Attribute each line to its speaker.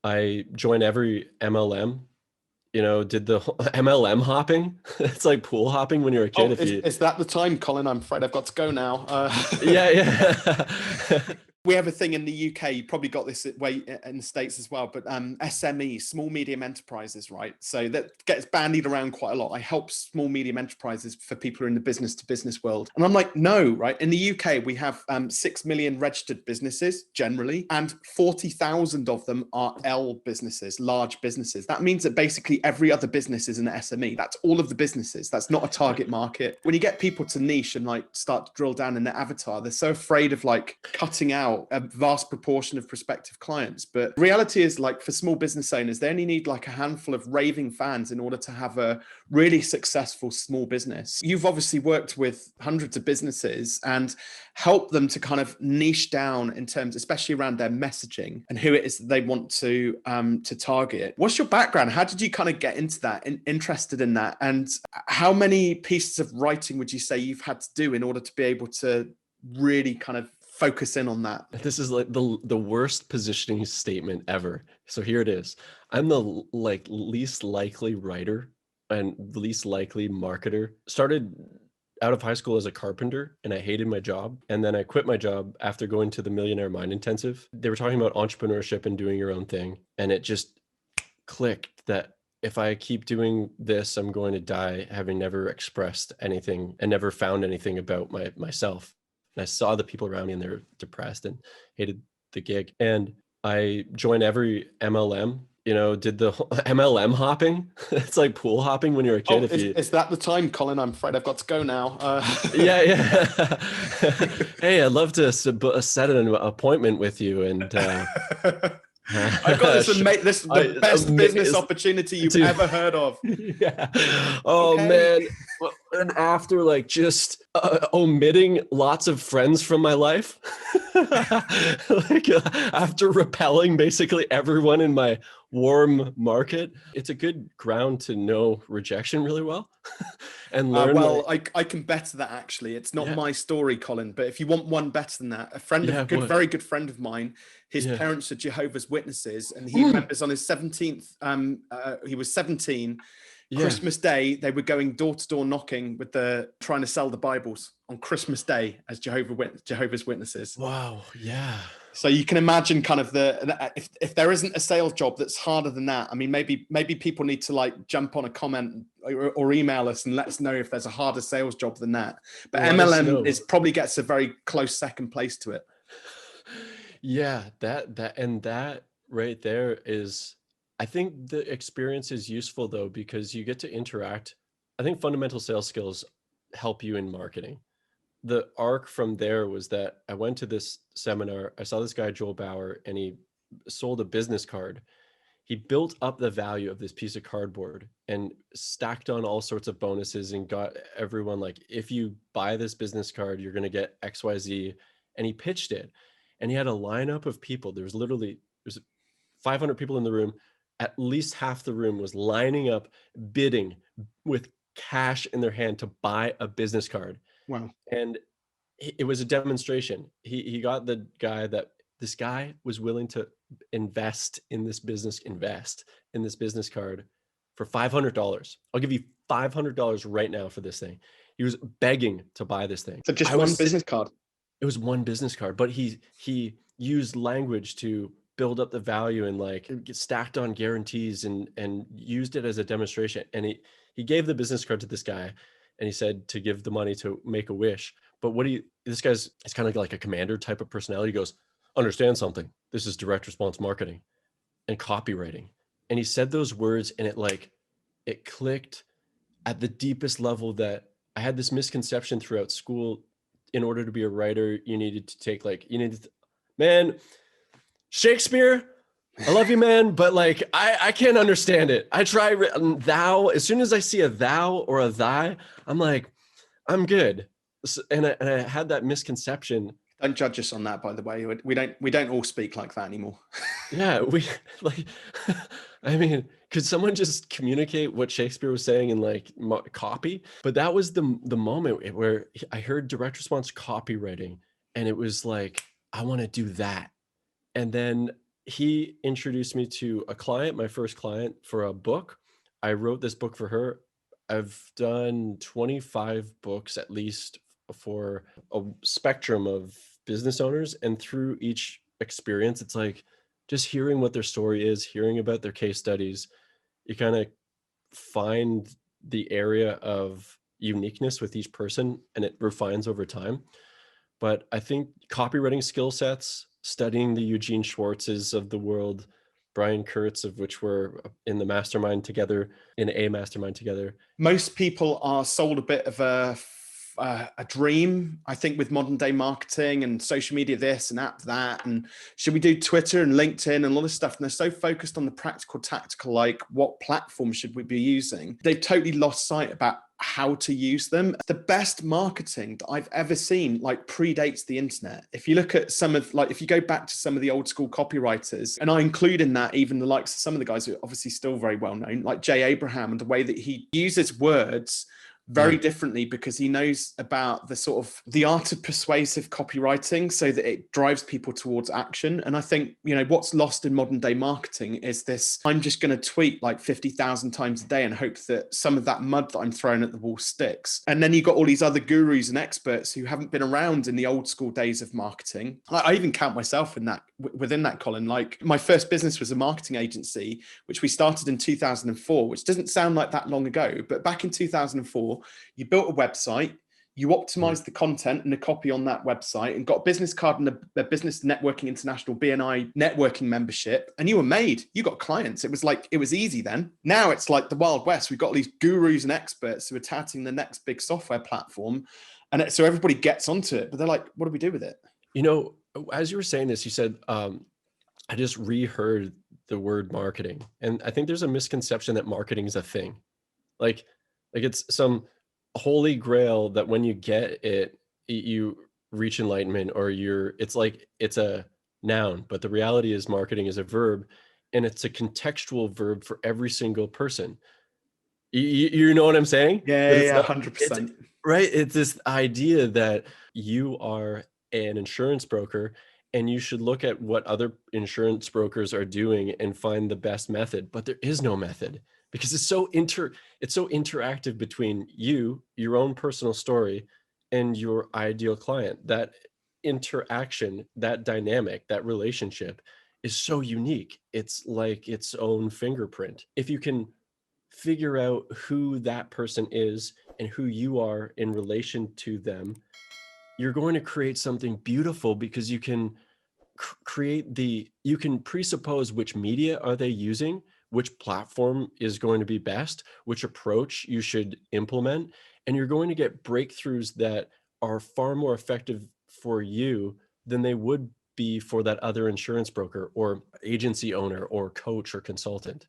Speaker 1: I join every MLM, did the whole MLM hopping. It's like pool hopping when you're a kid.
Speaker 2: Oh,
Speaker 1: If you,
Speaker 2: is that the time, Colin? I'm afraid I've got to go now.
Speaker 1: yeah, yeah.
Speaker 2: We have a thing in the UK. You probably got this way in the States as well, but SME, small medium enterprises, right? So that gets bandied around quite a lot. I help small medium enterprises for people who are in the business to business world, and I'm like, no, right? In the UK, we have 6 million registered businesses generally, and 40,000 of them are L businesses, large businesses. That means that basically every other business is an SME. That's all of the businesses. That's not a target market. When you get people to niche and like start to drill down in their avatar, they're so afraid of like cutting out a vast proportion of prospective clients. But the reality is, like, for small business owners, they only need like a handful of raving fans in order to have a really successful small business. You've obviously worked with hundreds of businesses and help them to kind of niche down in terms, especially around their messaging and who it is that they want to target. What's your background? How did you kind of get into that, interested in that? And how many pieces of writing would you say you've had to do in order to be able to really kind of focus in on that?
Speaker 1: This is like the worst positioning statement ever. So here it is. I'm the like least likely writer and the least likely marketer. Started out of high school as a carpenter and I hated my job. And then I quit my job after going to the Millionaire Mind Intensive. They were talking about entrepreneurship and doing your own thing. And it just clicked that if I keep doing this, I'm going to die having never expressed anything and never found anything about myself. And I saw the people around me and they're depressed and hated the gig. And I joined every MLM, did the whole MLM hopping. It's like pool hopping when you're a kid.
Speaker 2: Oh,
Speaker 1: If you,
Speaker 2: is that the time, Colin? I'm afraid I've got to go now.
Speaker 1: yeah, yeah. Hey, I'd love to set an appointment with you and
Speaker 2: I've got this, mate. This is the best business opportunity you've ever heard of.
Speaker 1: Yeah. Oh
Speaker 2: Okay.
Speaker 1: man. And after like just omitting lots of friends from my life, like after repelling basically everyone in my warm market, it's a good ground to know rejection really well and learn.
Speaker 2: Well, I can better that actually. It's not
Speaker 1: Yeah,
Speaker 2: my story, Colin, but if you want one better than that, a friend
Speaker 1: yeah,
Speaker 2: of good, very good friend of mine, his
Speaker 1: yeah.
Speaker 2: parents are Jehovah's Witnesses, and he remembers on his 17th, he was 17,
Speaker 1: Yeah.
Speaker 2: Christmas Day, they were going door to door knocking with trying to sell the Bibles on Christmas Day as Jehovah's Witnesses.
Speaker 1: Wow. Yeah.
Speaker 2: So you can imagine kind of if there isn't a sales job that's harder than that. I mean, maybe people need to like jump on a comment or email us and let us know if there's a harder sales job than that. But MLM probably gets a very close second place to it.
Speaker 1: Yeah, that right there is, I think the experience is useful though, because you get to interact. I think fundamental sales skills help you in marketing. The arc from there was that I went to this seminar, I saw this guy, Joel Bauer, and he sold a business card. He built up the value of this piece of cardboard and stacked on all sorts of bonuses and got everyone like, if you buy this business card, you're going to get XYZ. And he pitched it. And he had a lineup of people. There's 500 people in the room. At least half the room was lining up, bidding with cash in their hand to buy a business card.
Speaker 2: Wow.
Speaker 1: And it was a demonstration. He got this guy was willing to invest in this business card for $500. I'll give you $500 right now for this thing. He was begging to buy this thing.
Speaker 2: So just one business card.
Speaker 1: It was one business card, but he used language to build up the value and like get stacked on guarantees and used it as a demonstration. And he gave the business card to this guy and he said to give the money to make a wish. But this guy's, it's kind of like a commander type of personality. He goes, understand something. This is direct response marketing and copywriting. And he said those words and it clicked at the deepest level that I had this misconception throughout school. In order to be a writer, you needed to take man, Shakespeare, I love you, man, but like, I can't understand it. I try thou, as soon as I see a thou or a thy, I'm like, I'm good. And I had that misconception.
Speaker 2: Don't judge us on that, by the way. We don't all speak like that anymore.
Speaker 1: Yeah, we like, I mean, could someone just communicate what Shakespeare was saying in like copy? But that was the moment where I heard direct response copywriting, and it was like, I want to do that. And then he introduced me to a client, my first client for a book. I wrote this book for her. I've done 25 books at least for a spectrum of business owners. And through each experience, it's like just hearing what their story is, hearing about their case studies, you kind of find the area of uniqueness with each person and it refines over time. But I think copywriting skill sets, studying the Eugene Schwartzes of the world, Brian Kurtz, of which we're in the mastermind together, in a mastermind together.
Speaker 2: Most people are sold a bit of a dream, I think, with modern day marketing and social media, this and app that, and should we do Twitter and LinkedIn and all this stuff? And they're so focused on the practical, tactical, like what platform should we be using? They've totally lost sight about how to use them. The best marketing that I've ever seen like predates the internet. If you look at some of like, if you go back to some of the old school copywriters, and I include in that even the likes of some of the guys who are obviously still very well known, like Jay Abraham, and the way that he uses words very differently because he knows about the sort of the art of persuasive copywriting so that it drives people towards action. And I think, you know, what's lost in modern day marketing is this, I'm just going to tweet like 50,000 times a day and hope that some of that mud that I'm throwing at the wall sticks. And then you've got all these other gurus and experts who haven't been around in the old school days of marketing. I even count myself in that, within that, Colin. Like my first business was a marketing agency, which we started in 2004, which doesn't sound like that long ago, but back in 2004, you built a website, you optimized the content and the copy on that website and got a business card and a Business Networking International BNI networking membership, and you were made. You got clients. It was like, it was easy then. Now it's like the Wild West. We've got these gurus and experts who are touting the next big software platform. And so everybody gets onto it, but they're like, what do we do with it?
Speaker 1: You know, as you were saying this, you said, I just reheard the word marketing. And I think there's a misconception that marketing is a thing. Like it's some holy grail that when you get it, you reach enlightenment, or it's like, it's a noun, but the reality is marketing is a verb, and it's a contextual verb for every single person. You know what I'm saying? That it's
Speaker 2: Yeah,
Speaker 1: not,
Speaker 2: 100%.
Speaker 1: right. It's this idea that you are an insurance broker and you should look at what other insurance brokers are doing and find the best method, but there is no method because it's so interactive between you, your own personal story, and your ideal client. That interaction, that dynamic, that relationship is so unique. It's like its own fingerprint. If you can figure out who that person is and who you are in relation to them, you're going to create something beautiful because you can you can presuppose which media are they using, which platform is going to be best, which approach you should implement, and you're going to get breakthroughs that are far more effective for you than they would be for that other insurance broker or agency owner or coach or consultant.